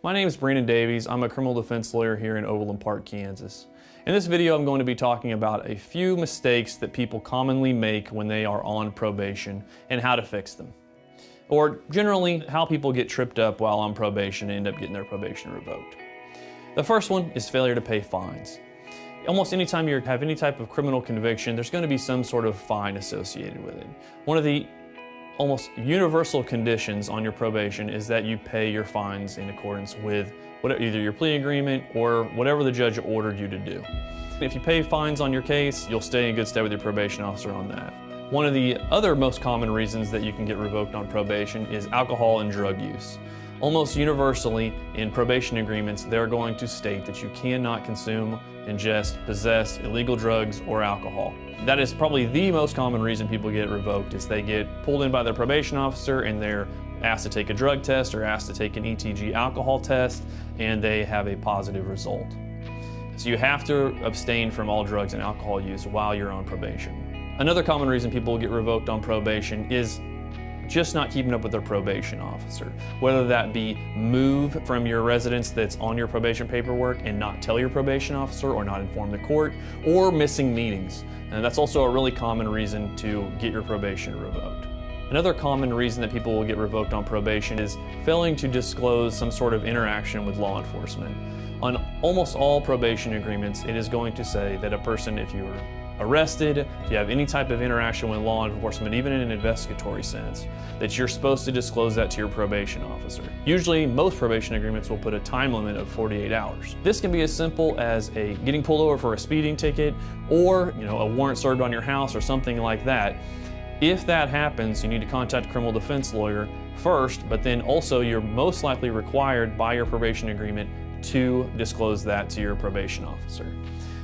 My name is Brandan Davies. I'm a criminal defense lawyer here in Overland Park, Kansas. In this video, I'm going to be talking about a few mistakes that people commonly make when they are on probation and how to fix them. Or generally, how people get tripped up while on probation and end up getting their probation revoked. The first one is failure to pay fines. Almost anytime you have any type of criminal conviction, there's going to be some sort of fine associated with it. One of the almost universal conditions on your probation is that you pay your fines in accordance with either your plea agreement or whatever the judge ordered you to do. If you pay fines on your case, you'll stay in good stead with your probation officer on that. One of the other most common reasons that you can get revoked on probation is alcohol and drug use. Almost universally in probation agreements, they're going to state that you cannot consume, ingest, possess illegal drugs or alcohol. That is probably the most common reason people get revoked, is they get pulled in by their probation officer and they're asked to take a drug test or asked to take an ETG alcohol test, and they have a positive result. So you have to abstain from all drugs and alcohol use while you're on probation. Another common reason people get revoked on probation is just not keeping up with their probation officer. Whether that be move from your residence that's on your probation paperwork and not tell your probation officer or not inform the court, or missing meetings. And that's also a really common reason to get your probation revoked. Another common reason that people will get revoked on probation is failing to disclose some sort of interaction with law enforcement. On almost all probation agreements, it is going to say that a person, if you are arrested, if you have any type of interaction with law enforcement, even in an investigatory sense, that you're supposed to disclose that to your probation officer. Usually, most probation agreements will put a time limit of 48 hours. This can be as simple as getting pulled over for a speeding ticket, or a warrant served on your house or something like that. If that happens, you need to contact a criminal defense lawyer first, but then also you're most likely required by your probation agreement to disclose that to your probation officer.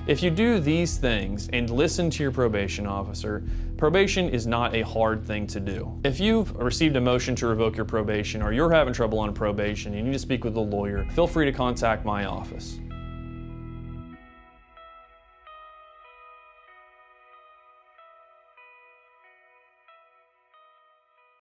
If you do these things and listen to your probation officer, probation is not a hard thing to do. If you've received a motion to revoke your probation or you're having trouble on probation and you need to speak with a lawyer, feel free to contact my office.